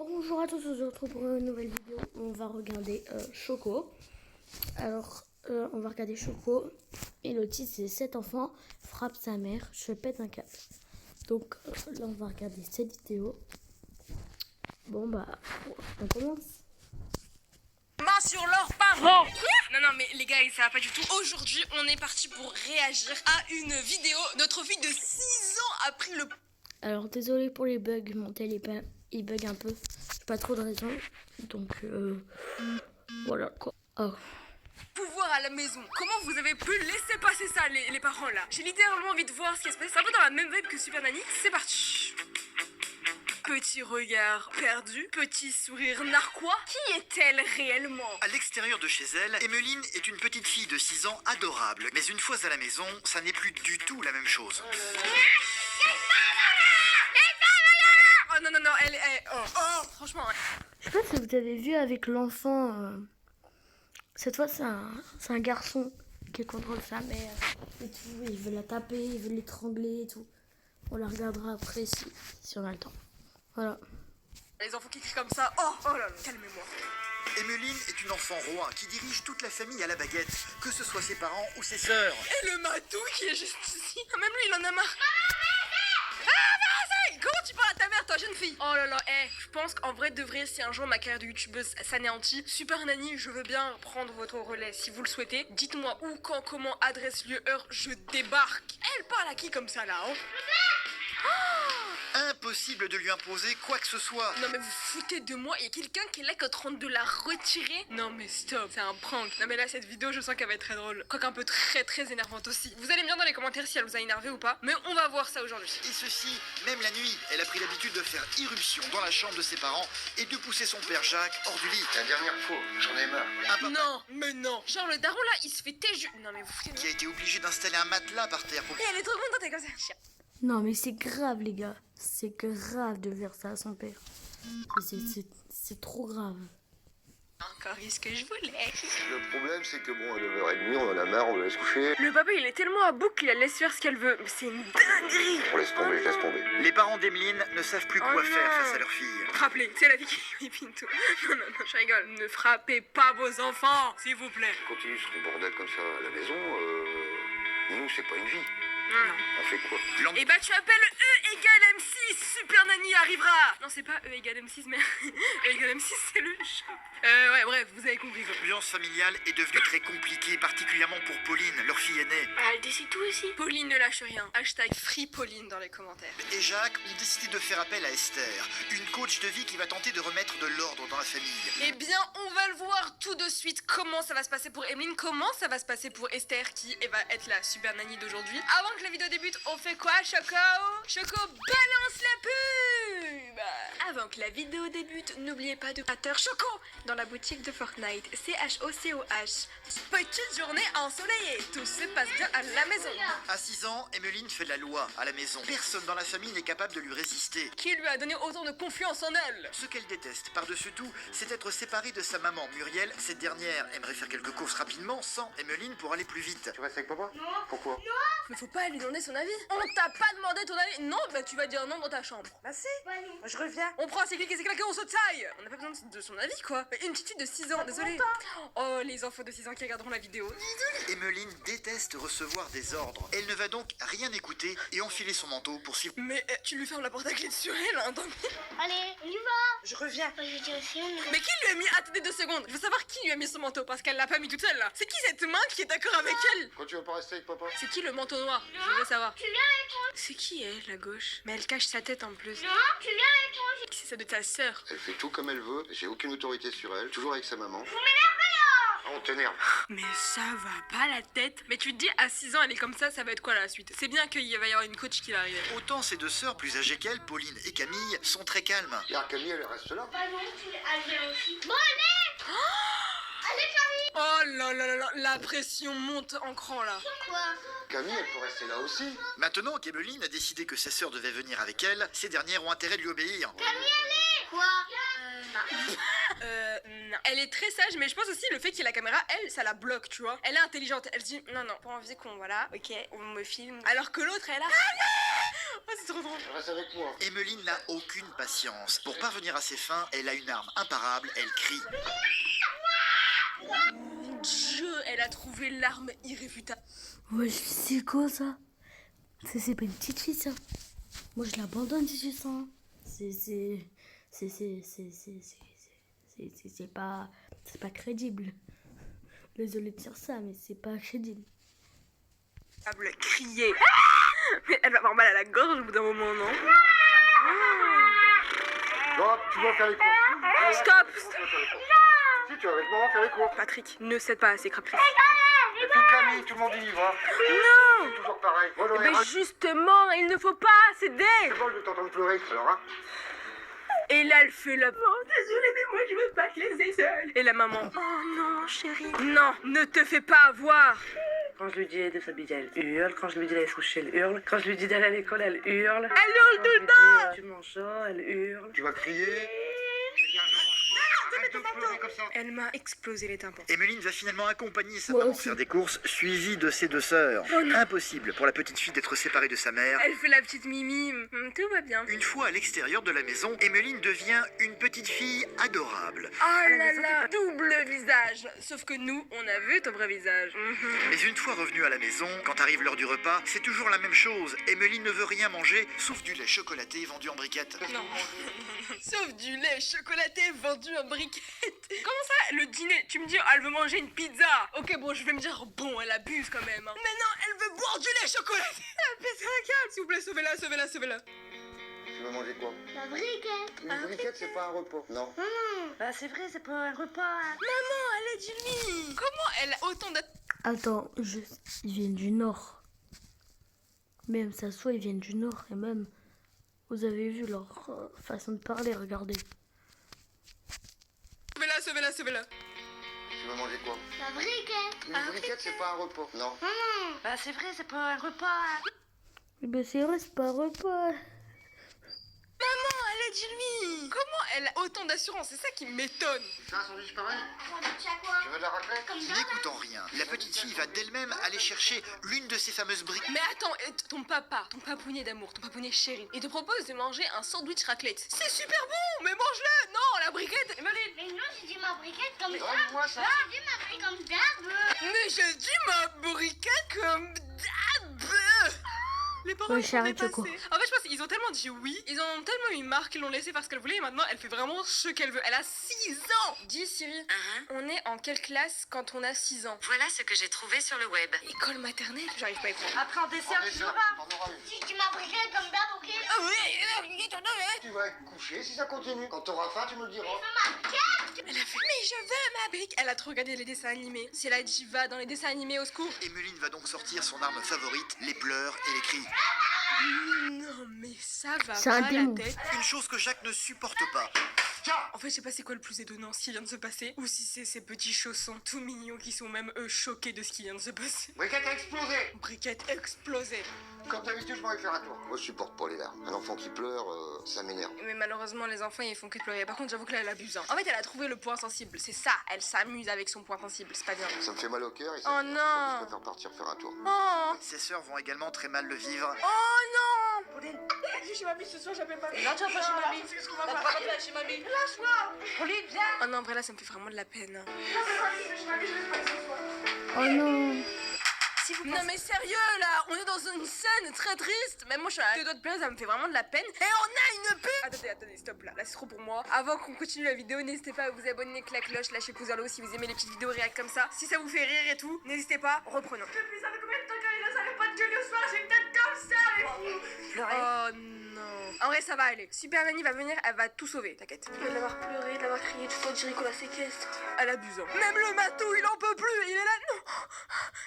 Bonjour à tous, on se retrouve pour une nouvelle vidéo où on va regarder Choco. Alors, on va regarder Choco et le titre c'est 7 enfants frappent sa mère, je pète un câble. Donc là on va regarder cette vidéo. Bon bah, on commence. Main sur leurs parents. Non mais les gars, ça va pas du tout. Aujourd'hui on est parti pour réagir à une vidéo. Notre fille de 6 ans a pris le... Alors désolé pour les bugs, mon tel il bug un peu. J'ai pas trop de raison. Donc voilà quoi. Oh. pouvoir à la maison. Comment vous avez pu laisser passer ça les parents là? J'ai littéralement envie de voir ce qui se passe. C'est un peu dans la même vibe que Super Nanny. C'est parti. Petit regard perdu, petit sourire narquois. Qui est-elle réellement? À l'extérieur de chez elle, Emmeline est une petite fille de 6 ans adorable. Mais une fois à la maison, ça n'est plus du tout la même chose. Oh non, elle est... franchement... Je sais pas si vous avez vu avec l'enfant. Cette fois c'est un garçon qui contrôle sa mère et tout. Il veut la taper, il veut l'étrangler et tout. On la regardera après si on a le temps. Voilà. Les enfants qui crient comme ça, oh là là, calmez-moi. Emmeline est une enfant roi qui dirige toute la famille à la baguette, que ce soit ses parents ou ses sœurs. Et le matou qui est juste ici. Même lui, il en a marre. Comment tu parles à ta mère, toi, jeune fille? Oh là là, je pense qu'en vrai, de vrai, si un jour ma carrière de youtubeuse s'anéantit, Super Nanny, je veux bien prendre votre relais si vous le souhaitez. Dites-moi où, quand, comment, adresse, lieu, heure, je débarque. Elle parle à qui comme ça, là, hein? Impossible de lui imposer quoi que ce soit. Non mais vous foutez de moi, il y a quelqu'un qui est là qui est en train de la retirer. Non mais stop, c'est un prank. Non mais là cette vidéo je sens qu'elle va être très drôle. Quoique un peu très énervante aussi. Vous allez me dire dans les commentaires si elle vous a énervé ou pas. Mais on va voir ça aujourd'hui. Et ceci, même la nuit, elle a pris l'habitude de faire irruption dans la chambre de ses parents et de pousser son père Jacques hors du lit. La dernière fois, j'en ai marre. Un papa Non, mais non. Genre le daron là, il se fait téju. Non mais vous foutez de qui moi. a été obligé d'installer un matelas par terre pour... Et elle est trop contente, elle est comme ça. Non mais c'est grave les gars. C'est grave de faire ça à son père. C'est trop grave. Encore eu ce que je voulais. Le problème, c'est que bon, à 9h30, on en a marre, on la laisse coucher. Le papa il est tellement à bout qu'il la laisse faire ce qu'elle veut. Mais c'est une dinguerie. On laisse tomber, je laisse tomber. Les parents d'Emmeline ne savent plus quoi Oh faire non. face à leur fille. Rappelez, c'est la vie qui pipine tout. Non, je rigole. Ne frappez pas vos enfants, s'il vous plaît. Continue son bordel comme ça à la maison, nous, c'est pas une vie. Non. On fait quoi? Et bah tu appelles E égale M6, Super Nanny arrivera. Non c'est pas E égale M6 mais E égale M6 c'est le shop. Ouais bref, vous avez compris quoi. L'ambiance familiale est devenue très compliquée, particulièrement pour Pauline, leur fille aînée. Elle décide tout ici. Pauline ne lâche rien. Hashtag Free Pauline dans les commentaires. Et Jacques ont décidé de faire appel à Esther, une coach de vie qui va tenter de remettre de l'ordre dans la famille. Eh bien on va le voir tout de suite comment ça va se passer pour Emmeline, comment ça va se passer pour Esther qui va être la Super Nanny d'aujourd'hui. Avant que la vidéo débute, on fait quoi Choco? Choco balance la pub. Avant que la vidéo débute, n'oubliez pas de créateur Choco dans la boutique de Fortnite. CHOCOH. Petite journée ensoleillée, tout se passe bien à la maison. À 6 ans, Emmeline fait la loi à la maison. Personne dans la famille n'est capable de lui résister. Qui lui a donné autant de confiance en elle? Ce qu'elle déteste par-dessus tout, c'est être séparée de sa maman Muriel. Cette dernière aimerait faire quelques courses rapidement sans Emmeline pour aller plus vite. Tu restes avec papa? Non. Pourquoi? Mais faut pas lui demander son avis. On t'a pas demandé ton avis. Non, bah tu vas dire non dans ta chambre. Bah si. Moi, je reviens. On prend ses clics et ses claques et on se taille. On n'a pas besoin de son avis quoi. Une petite fille de 6 ans, désolé. Oh les enfants de 6 ans qui regarderont la vidéo. Emmeline déteste recevoir des ordres. Elle ne va donc rien écouter et enfiler son manteau pour suivre. Mais tu lui fermes la porte à clé sur elle, hein, tant pis. Allez, on y va. Je reviens. Je vais dire aussi, on Mais qui lui a mis... Attendez 2 secondes. Je veux savoir qui lui a mis son manteau parce qu'elle l'a pas mis toute seule là. C'est qui cette main qui est d'accord avec elle? Quand tu vas pas rester avec papa? C'est qui le manteau noir? Je veux savoir. Tu viens avec moi. C'est qui elle, la gauche? Mais elle cache sa tête en plus. Non, tu viens avec moi. C'est ça de ta sœur. Elle fait tout comme elle veut, j'ai aucune autorité sur elle, toujours avec sa maman. Vous m'énervez là. Ah, on t'énerve. Mais ça va pas la tête. Mais tu te dis, à 6 ans, elle est comme ça va être quoi la suite? C'est bien qu'il va y avoir une coach qui va arriver. Autant ses deux sœurs plus âgées qu'elle, Pauline et Camille, sont très calmes. Regarde, Camille, elle reste là. Bah non, elle vient aussi. Bon, allez. Allez, Camille. Oh là là là là, la pression monte en cran là. Quoi? Camille, elle peut rester là aussi. Maintenant qu'Emmeline a décidé que sa sœur devait venir avec elle, ces dernières ont intérêt de lui obéir. Camille, allez. Quoi? Non. Elle est très sage, mais je pense aussi le fait qu'il y ait la caméra, elle, ça la bloque, tu vois. Elle est intelligente, elle se dit non, pas envie qu'on, voilà, ok, on me filme. Alors que l'autre, elle a. Oh, c'est trop drôle. Reste avec moi. Emmeline n'a aucune patience. Pour parvenir à ses fins, elle a une arme imparable, elle crie. Mon Dieu, elle a trouvé l'arme irréfutable. Ouais, c'est quoi ça? C'est pas une petite fille ça. Moi je l'abandonne si je sens. C'est pas crédible. Désolée de dire ça, mais c'est pas crédible. Crier. Mais elle va avoir mal à la gorge au bout d'un moment, non? Non, tu dois faire les courses. Stop! Si tu vas avec maman faire les courses. Patrick, ne cède pas à ses caprices. Et puis Camille, tout le monde y y va. Non! C'est toujours pareil. Moi j'en ai Mais ras. justement, il ne faut pas céder! C'est bon, je vais t'entendre pleurer. Alors, hein? Et là, elle fait la... Oh, désolée, mais moi, je veux pas te laisser seule. Et la maman... Oh non, chérie. Non, ne te fais pas avoir. Quand je lui dis de s'habiller, elle hurle. Quand je lui dis d'aller se coucher, elle hurle. Quand je lui dis d'aller à l'école, elle hurle. Elle hurle Quand tout je le lui temps. dis, tu manges ça, elle hurle. Tu vas crier. Tu vas dire je mange pas. Arrête de pleurer comme ça. Elle m'a explosé les tympans. Emmeline va finalement accompagner sa Moi maman aussi. faire des courses, suivie de ses deux sœurs. Oh non. Impossible pour la petite fille d'être séparée de sa mère. Elle fait la petite mimi. Tout va bien. Une fois à l'extérieur de la maison, Emmeline devient une petite fille adorable. Oh là là, double visage. Sauf que nous, on a vu ton vrai visage. Mais une fois revenue à la maison, quand arrive l'heure du repas, c'est toujours la même chose. Emmeline ne veut rien manger, sauf du lait chocolaté vendu en briquettes. Non. Sauf du lait chocolaté vendu en briquette. Comment ça, le dîner? Tu me dis, elle veut manger une pizza. Ok, bon, je vais me dire, bon, elle abuse quand même. Hein. Mais non, elle veut boire du lait chocolaté. Elle pète un câble, s'il vous plaît, sauvez-la, sauvez-la, sauvez-la. Tu veux manger quoi? La briquette. Une briquette, c'est pas un repas. Non. Bah, c'est vrai, c'est pas un repas. Maman, elle est du lit. Comment elle a autant de... Attends, ils viennent du nord. Même ça soit, ils viennent du nord. Et même, vous avez vu leur façon de parler, regardez. Sauvez-la, sauvez-la, sauvez-la. Tu veux manger quoi? La briquette. Une briquette, c'est pas un repas. Non. Bah, c'est vrai, c'est pas un repas. Eh ben c'est vrai, c'est pas un repas. Maman, elle est du lit. Comment elle a autant d'assurance? C'est ça qui m'étonne. C'est un sandwich pareil? Tu as quoi? Tu veux de la raclette? Comme ça. N'écoutant rien, la petite fille va d'elle-même aller chercher l'une de ces fameuses briques. Mais attends, ton papa, ton papounet d'amour, ton papounet chéri, il te propose de manger un sandwich raclette. C'est super bon, mais mange-le. Non, la briquette. Emmeline. Mais non, j'ai dit ma briquette comme ça. Donne-moi ça. J'ai dit ma briquette comme d'hab. Mais j'ai dit ma briquette comme d'hab. Les parents Ouais, ils sont Charlie dépassés. Choco. En fait, je pense qu'ils ont tellement dit oui, ils ont tellement eu marre qu'ils l'ont laissé faire ce qu'elle voulait et maintenant elle fait vraiment ce qu'elle veut. Elle a 6 ans. Dis Siri, on est en quelle classe quand on a 6 ans? Voilà ce que j'ai trouvé sur le web. École maternelle? J'arrive pas à y croire. Après, en dessert, En tu dessert, l'auras. t'en auras une. J'ai dit ma briquette comme d'hab, ok? Ah oui, Tu vas être couché si ça continue. Quand t'auras faim, tu me le diras. elle a fait mais je veux ma brique. Elle a trop regardé les dessins animés. C'est la diva dans les dessins animés, au secours. Emmeline va donc sortir son arme favorite, les pleurs et les cris. Non mais ça va C'est pas un la démon. tête. Une chose que Jacques ne supporte pas. En fait, je sais pas c'est quoi le plus étonnant, ce qui vient de se passer, ou si c'est ces petits chaussons tout mignons qui sont même eux choqués de ce qui vient de se passer. Briquette a explosé. Briquette explosée. Comme d'habitude, je m'en vais faire un tour. Moi, je supporte pas les larmes. Un enfant qui pleure, ça m'énerve. Mais malheureusement, les enfants ils font que pleurer. Par contre, j'avoue que là elle abuse. Hein. En fait, elle a trouvé le point sensible. C'est ça, elle s'amuse avec son point sensible. C'est pas bien. Ça me fait mal au cœur et Oh ça m'énerve. non. Je préfère partir faire un tour. Oh, Ses sœurs vont également très mal le vivre. oh non. Pauline, je suis mamie ce soir, j'appelle pas. Non, tu vas pas chez mamie. C'est ce qu'on va Tu vas faire. pas chez mamie. Pauline, viens. Oh non, en vrai là, ça me fait vraiment de la peine. Oh non. Non mais sérieux là, on est dans une scène très triste. Même moi je suis à deux doigts de pleurer, ça me fait vraiment de la peine. Et on a une pub. Attendez, stop là c'est trop pour moi. Avant qu'on continue la vidéo, n'hésitez pas à vous abonner, la cloche, lâchez pouce vers le haut si vous aimez les petites vidéos réact comme ça. Si ça vous fait rire et tout, n'hésitez pas, reprenons. Ça fait combien de temps qu'Arina s'arrête pas de gueuler au soir, j'ai une tête comme ça Oh non. En vrai ça va aller. Super Nanny va venir, elle va tout sauver, t'inquiète. De l'avoir pleuré, de l'avoir crié, tout ça, Jericho la séquestre. Elle abuse. Hein. Même le matou, il en peut plus. Il est là, non.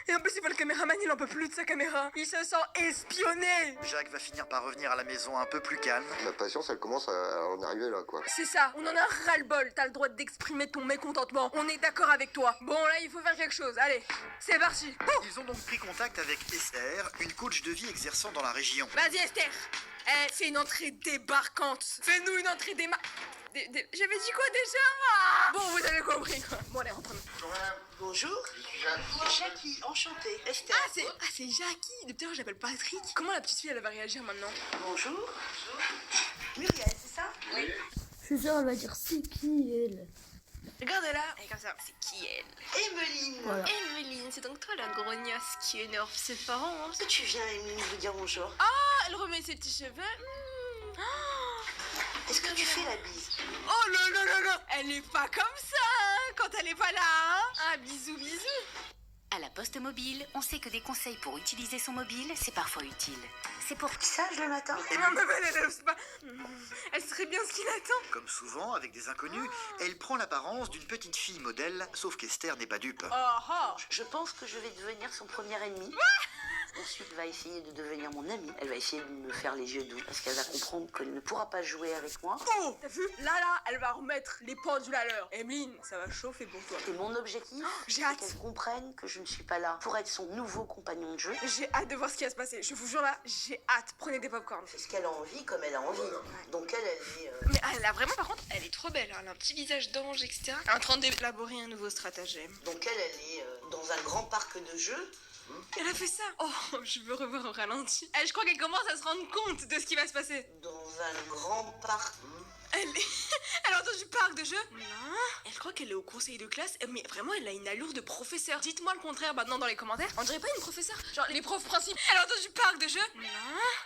Et en plus, il voit le caméraman, il en peut plus de sa caméra. Il se sent espionné. Jacques va finir par revenir à la maison un peu plus calme. Ma patience, elle commence à en arriver là, quoi. C'est ça, on en a ras-le-bol. T'as le droit d'exprimer ton mécontentement. On est d'accord avec toi. Bon, là, il faut faire quelque chose. Allez, c'est parti. Ils ont donc pris contact avec Esther, une coach de vie exerçant dans la région. Vas-y, Esther. Eh, c'est une entrée débarquante. Fais-nous une entrée J'avais dit quoi déjà? Bon, vous avez compris quoi. Bon, allez, rentrons. Bonjour, Je suis Jacques. Jackie, enchantée. Esther. C'est Jackie. Depuis tout à l'heure, je l'appelle Patrick. Comment la petite fille, elle va réagir maintenant? Bonjour. Muriel, c'est ça? Oui. Je suis sûre, elle va dire c'est qui elle. Regarde-la. Elle est comme ça. C'est qui elle? Emeline. Voilà. Emeline, c'est donc toi la grognasse qui énerve ses parents. Hein. Est-ce que tu viens, Emeline, vous dire bonjour? Ah, elle remet ses petits cheveux. Est-ce que tu fais la bise? Oh là là là là. Elle est pas comme ça hein, quand elle est pas là. Hein. Ah, bisous, bisous. À la Poste Mobile, on sait que des conseils pour utiliser son mobile, c'est parfois utile. C'est pour Sage le matin? Non, mais elle sait pas. Elle serait bien ce qu'il attend. Comme souvent, avec des inconnus, elle prend l'apparence d'une petite fille modèle, sauf qu'Esther n'est pas dupe. Oh, oh. Je pense que je vais devenir son premier ennemi. Ensuite, elle va essayer de devenir mon amie. Elle va essayer de me faire les yeux doux parce qu'elle va comprendre qu'elle ne pourra pas jouer avec moi. Oh, t'as vu? Là, elle va remettre les pendules à l'heure. Emeline, ça va chauffer pour toi. Et mon objectif, J'ai c'est hâte. qu'elle comprenne que je ne suis pas là pour être son nouveau compagnon de jeu. J'ai hâte de voir ce qui va se passer. Je vous jure là, j'ai hâte. Prenez des popcorn. C'est ce qu'elle a envie comme elle a envie. Donc elle est... Mais elle a vraiment, par contre, elle est trop belle. Hein. Elle a un petit visage d'ange, etc. Elle est en train d'élaborer un nouveau stratagème. Donc elle est dans un grand parc de jeux. Elle a fait ça. Oh, je veux revoir au ralenti. Je crois qu'elle commence à se rendre compte de ce qui va se passer. Dans un grand parc. Elle a entendu parc de jeu? Non. Elle croit qu'elle est au conseil de classe, mais vraiment elle a une allure de professeur. Dites-moi le contraire maintenant dans les commentaires. On dirait pas une professeure? Genre les profs principaux. Elle a entendu parc de jeu? Non.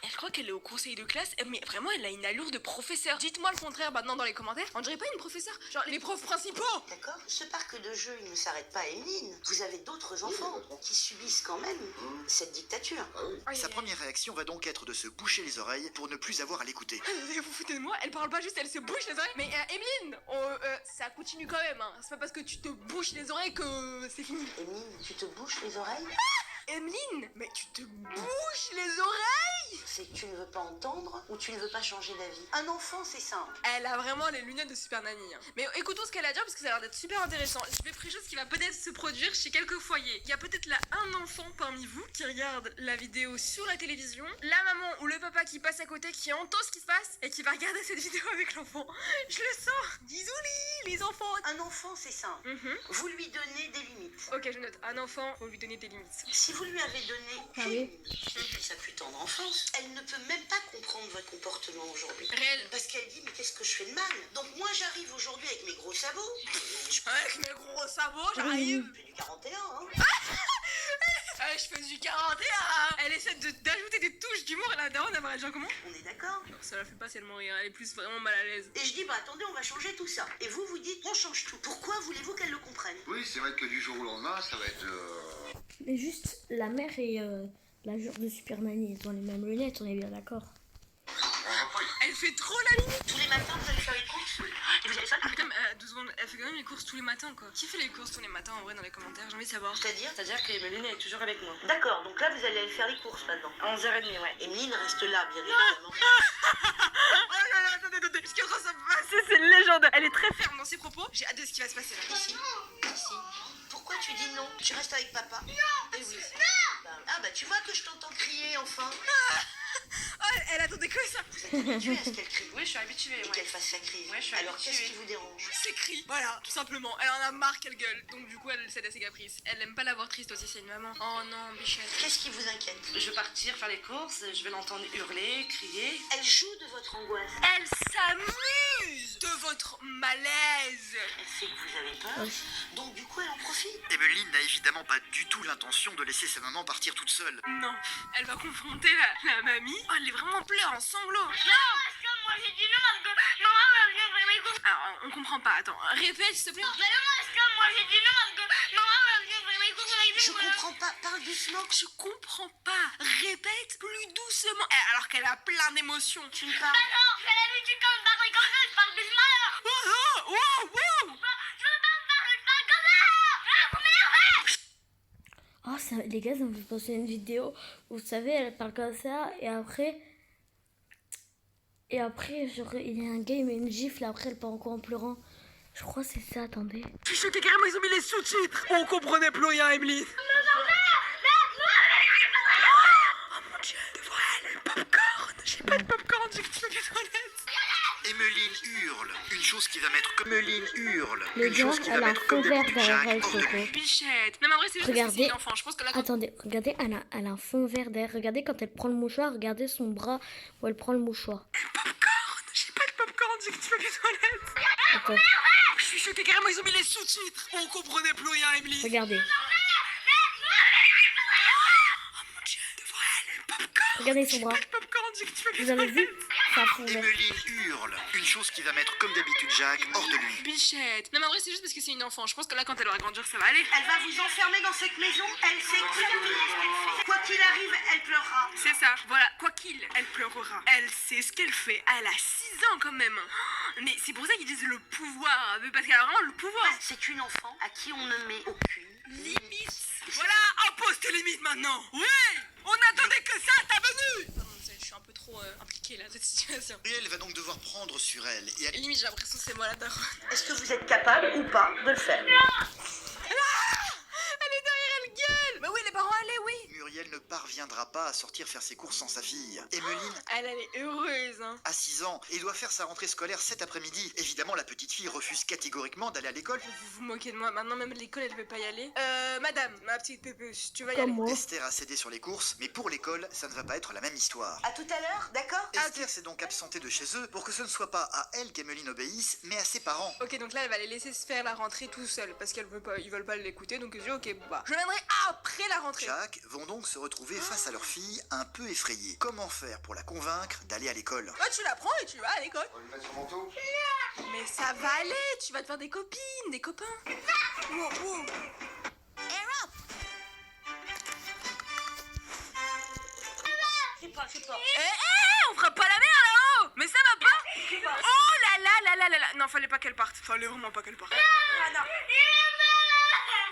Elle croit qu'elle est au conseil de classe, mais vraiment elle a une allure de professeur. Dites-moi le contraire maintenant dans les commentaires. On dirait pas une professeure? Genre les profs principaux. D'accord? Ce parc de jeux, il ne s'arrête pas à Emeline. Vous avez d'autres enfants qui subissent quand même cette dictature. Sa première réaction va donc être de se boucher les oreilles pour ne plus avoir à l'écouter. Vous foutez de moi? Elle parle pas juste, elle se bouche les oreilles. Mais Emeline, ça continue quand même. Hein. C'est pas parce que tu te bouches les oreilles que c'est fini. Emeline, tu te bouches les oreilles? Emeline, mais tu te bouches les oreilles? C'est que tu ne veux pas entendre ou tu ne veux pas changer d'avis. Un enfant, c'est simple. Elle a vraiment les lunettes de Super Nanny. Hein. Mais écoutons ce qu'elle a à dire parce que ça a l'air d'être super intéressant. Je vais préciser ce qui va peut-être se produire chez quelques foyers. Il y a peut-être là un enfant parmi vous qui regarde la vidéo sur la télévision, la maman ou le papa qui passe à côté, qui entend ce qui se passe et qui va regarder cette vidéo avec l'enfant. Je le sens. Disons les enfants. Un enfant, c'est simple. Vous lui donnez des limites. Ok, je note. Un enfant, faut lui donner des limites. Si vous lui avez donné Ah des oui. limites depuis sa plus tendre enfance, elle ne peut même pas comprendre votre comportement aujourd'hui. Réel. Parce qu'elle dit, mais qu'est-ce que je fais de mal? Donc moi, j'arrive aujourd'hui avec mes gros sabots. Avec mes gros sabots, j'arrive. Je fais du 41, hein. Je fais du 41. Elle essaie d'ajouter des touches d'humour et la daronne, elle va réagir comment? On est d'accord? Non, ça la fait pas tellement rire. Elle est plus vraiment mal à l'aise. Et je dis, bah attendez, on va changer tout ça. Et vous, vous dites, on change tout. Pourquoi voulez-vous qu'elle le comprenne? Oui, c'est vrai que du jour au lendemain, ça va être... Mais juste, la mère et la jure de Super Nanny, ils ont les mêmes lunettes, on est bien d'accord. Elle fait trop la limite. Tous les matins, vous allez faire les courses? Et vous allez faire... Ah, putain, mais 2 secondes, elle fait quand même les courses tous les matins quoi. Qui fait les courses tous les matins en vrai dans les commentaires? J'ai envie de savoir. C'est-à-dire que Emeline est toujours avec moi. D'accord, donc là, vous allez aller faire les courses maintenant. À 11h30, ouais. Emeline reste là, bien évidemment. Oh là là, attendez. Ce qui est en train de se passer, c'est légendaire. Elle est très ferme dans ses propos. J'ai hâte de ce qui va se passer là. Ici. Pourquoi tu dis non? Tu restes avec papa? Non. Eh oui. Ah bah tu vois que je t'entends crier enfin. Oh, elle attendait que ça. Vous êtes habitué à ce qu'elle crie. Oui, je suis habituée, Et qu'elle fasse sa crise. Ouais, je suis Alors habituée. qu'est-ce qui vous dérange? C'est cri. Voilà, tout simplement. Elle en a marre qu'elle gueule. Donc du coup, elle cède à ses caprices. Elle aime pas la voir triste aussi, c'est une maman. Oh non, Bichette. Qu'est-ce qui vous inquiète? Je vais partir faire les courses, je vais l'entendre hurler, crier. Elle joue de votre angoisse. Elle s'amuse de votre malaise. Elle sait que vous avez peur. Donc du coup elle en profite. Emeline n'a évidemment pas du tout l'intention de laisser sa maman partir toute seule. Non, elle va confronter la mamie. Oh, elle est vraiment en pleurs, en sanglots. Non, parce que moi j'ai dit non parce que maman va venir faire mes courses. Alors, on comprend pas. Attends, répète s'il te plaît. Mais non, parce que moi j'ai dit non parce que maman va venir faire mes courses avec Je comprends pas, parle doucement. Je comprends pas. Répète plus doucement. Alors qu'elle a plein d'émotions. Tu me parles. Bah non, j'ai l'habitude quand je parle comme ça, je parle doucement alors. Oh, wow. Je veux pas me parler, je parle comme ça. Ah, vous m'énervez. Oh, ça, les gars, ça me fait penser à une vidéo. Vous savez, elle parle comme ça, et après, genre, il y a un gars, il met une gifle, et après, elle part encore en pleurant. Je crois que c'est ça, attendez. Je suis choquée, carrément, ils ont mis les sous-titres. On comprenait plus rien, Emeline. Oh mon dieu, devant elle, le popcorn. J'ai pas de popcorn les toilettes. Emeline hurle. Une chose qui va mettre comme Emeline hurle. Le Une gars, chose qui va elle a un mettre fond comme vert d'habitude derrière Jacques elle, hors de Choco. lui. Bichette. Non mais en vrai c'est juste parce que c'est Regardez. une enfant. Je pense que là quand... Attendez, regardez, elle a un fond vert derrière. Regardez quand elle prend le mouchoir, regardez son bras où elle prend le mouchoir. Popcorn. J'ai pas de popcorn, j'ai que tu vas les toilettes. Attends, Je suis choquée carrément, ils ont mis les sous-titres. On comprenait plus rien, Emily. regardez. Popcorn. Regardez son bras. Popcorn, j'ai que tu vas les Vous avez vu? toilettes. Ça fond vert. Emeline hurle. Une chose qui va mettre comme d'habitude Jacques hors de lui. Bichette. Non mais en vrai c'est juste parce que c'est une enfant. Je pense que là quand elle va grandir ça va aller. Elle va vous enfermer dans cette maison, elle sait exactement ce qu'elle fait. Quoi qu'il arrive, elle pleurera. C'est ça, voilà, quoi qu'il, elle pleurera. Elle sait ce qu'elle fait, elle a 6 ans quand même. Mais c'est pour ça qu'ils disent le pouvoir, parce qu'elle a vraiment le pouvoir. C'est une enfant à qui on ne met aucune Limite. Voilà, impose tes limites maintenant. Oui, on attendait que ça, ta venue. Pardon, je suis un peu trop impliquée là, dans cette situation. Muriel va donc devoir prendre sur elle et Et limite, j'ai l'impression que c'est moi la daronne. Est-ce que vous êtes capable ou pas de le faire? Elle est derrière, elle gueule. Mais oui, les parents, allez, oui. Muriel ne parviendra pas à sortir faire ses courses sans sa fille. Emeline Elle est heureuse, hein. a 6 ans et doit faire sa rentrée scolaire cet après-midi. Évidemment, la petite fille refuse catégoriquement d'aller à l'école. Vous vous moquez de moi, maintenant même l'école, elle veut pas y aller. Madame, ma petite pépeuche, tu vas y Comme aller. moi. Esther a cédé sur les courses, mais pour l'école, ça ne va pas être la même histoire. À tout à l'heure, d'accord? Esther s'est donc absentée de chez eux pour que ce ne soit pas à elle qu'Emeline obéisse, mais à ses parents. Ok, donc là, elle va les laisser se faire la rentrée tout seul parce qu'elle veut pas, ils veulent pas l'écouter. Donc je dis ok, bon, bah, je viendrai après la rentrée. Jacques vont donc se retrouver face à leur fille un peu effrayée. Comment faire pour la convaincre d'aller à l'école? Toi, tu la prends et tu vas à l'école. On va lui mettre son manteau. Mais ça va aller, tu vas te faire des copines, des copains. Wow, wow. Je sais pas. On fera pas la mère là-haut. Mais ça va pas. Oh là là là là là là. Non, fallait pas qu'elle parte. Fallait vraiment pas qu'elle parte.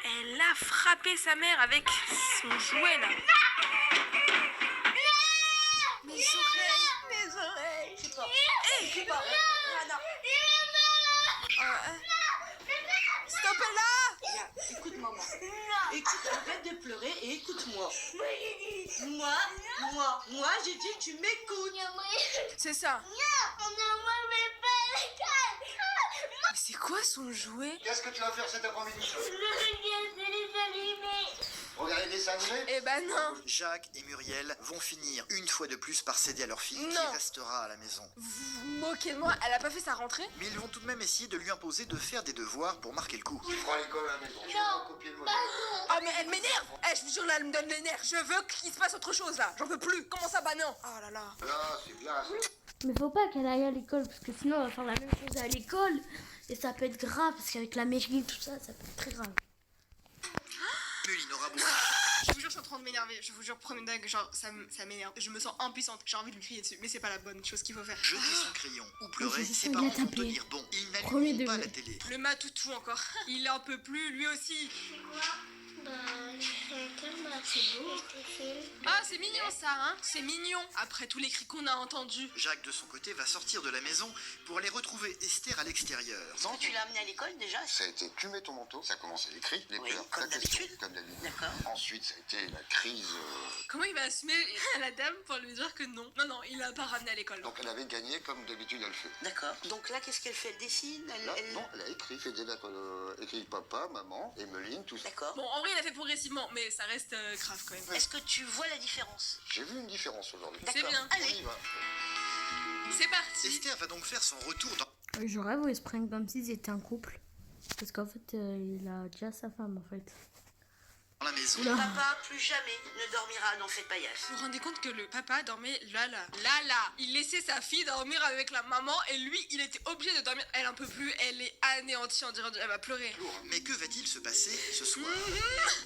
Elle a frappé sa mère avec son jouet là. Mes oreilles. Je sais pas. Hé, Je sais pas. stop là. Écoute maman. Écoute, arrête de pleurer et écoute-moi. Moi, j'ai dit que tu m'écoutes. C'est ça. Mais c'est quoi son jouet? Qu'est-ce que tu vas faire cet après-midi? Regarder des dessins animés? Eh ben non. Jacques et Muriel vont finir une fois de plus par céder à leur fille qui Non. restera à la maison. Vous vous moquez de moi, elle a pas fait sa rentrée? Mais ils vont tout de même essayer de lui imposer de faire des devoirs pour marquer le coup. Tu feras l'école à la maison. Tu vas copier le modèle. Ah mais elle m'énerve. Eh, je vous jure là, elle me donne les nerfs. Je veux qu'il se passe autre chose là. J'en veux plus. Comment ça? Bah non. Oh là là. Là, c'est bien. Mais faut pas qu'elle aille à l'école parce que sinon elle va faire la même chose à l'école et ça peut être grave parce qu'avec la mairie tout ça, ça peut être très grave. Emeline aura beau Je vous jure, je suis en train de m'énerver. Je vous jure, prenez une dingue, genre ça m'énerve. Je me sens impuissante. J'ai envie de lui crier dessus, mais c'est pas la bonne chose qu'il faut faire. jeter son crayon ou pleurer, j'ai ses failli parents la vont taper. tenir bon. Ils Premier n'allumeront pas degré. la télé. Le matoutou encore. Il en peut plus, lui aussi. Ah, c'est mignon ça, hein. C'est mignon. Après tous les cris qu'on a entendus. Jacques, de son côté, va sortir de la maison pour aller retrouver Esther à l'extérieur. Quand tu l'as amené à l'école déjà? Ça a été tu mets ton manteau, ça a commencé les cris, les Oui, pleurs, comme la question, d'habitude. comme d'habitude. D'accord. Ensuite, ça a été la crise. Comment il va assumer à la dame pour lui dire que non? Non, non, il l'a pas ramené à l'école. Donc elle avait gagné comme d'habitude elle fait. D'accord. Donc là, qu'est-ce qu'elle fait? Elle dessine? Là, non, elle a écrit, fait des lettres, écrit papa, maman, Emeline, tout ça. D'accord. Bon, en vrai, il a fait progressivement, mais ça reste grave quand même. Est-ce que tu vois la différence? J'ai vu une différence aujourd'hui. C'est bien. On Allez. y va. C'est parti. Esther va donc faire son retour dans... Je rêve où ils se prennent comme s'ils étaient un couple parce qu'en fait il a déjà sa femme en fait. la maison. Oula. Papa, plus jamais, ne dormira dans cette paillasse. Vous vous rendez compte que le papa dormait là. Il laissait sa fille dormir avec la maman et lui, il était obligé de dormir. Elle en peut plus, elle est anéantie, on dirait, elle va pleurer. Mais que va-t-il se passer ce soir?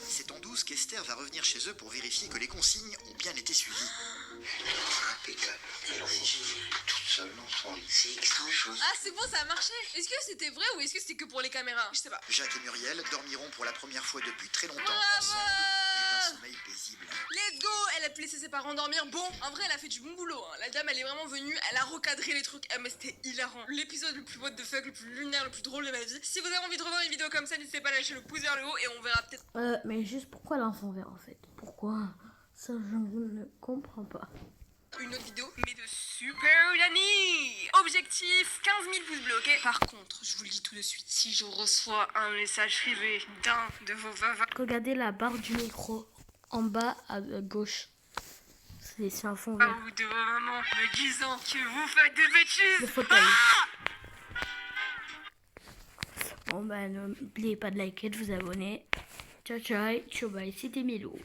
C'est en douce qu'Esther va revenir chez eux pour vérifier que les consignes ont bien été suivies. Impeccable. Elle est toute seule dans son lit. C'est extraordinaire. Ah, c'est bon, ça a marché. Est-ce que c'était vrai ou est-ce que c'était que pour les caméras? Je sais pas. Jacques et Muriel dormiront pour la première fois depuis très longtemps Bravo! ensemble et d'un sommeil paisible. Let's go! Elle a laissé ses parents dormir. Bon, en vrai, elle a fait du bon boulot. Hein. La dame, elle est vraiment venue. Elle a recadré les trucs. Ah, mais c'était hilarant. L'épisode le plus what the fuck, le plus lunaire, le plus drôle de ma vie. Si vous avez envie de revoir une vidéo comme ça, n'hésitez pas à lâcher le pouce vers le haut et on verra peut-être. Mais juste pourquoi l'enfant vert en fait? Pourquoi? Ça je ne comprends pas. une autre vidéo, mais de Super Nanny. Objectif 15 000 pouces bleus, ok? Par contre, je vous le dis tout de suite, si je reçois un message privé d'un de vos vavas, Regardez la barre du micro en bas à gauche. C'est un fond vert. ou de vos mamans me disant que vous faites des bêtises. Le fauteuil. Bon bah n'oubliez pas de liker, de vous abonner. Ciao ciao, ciao bye, c'était Milo.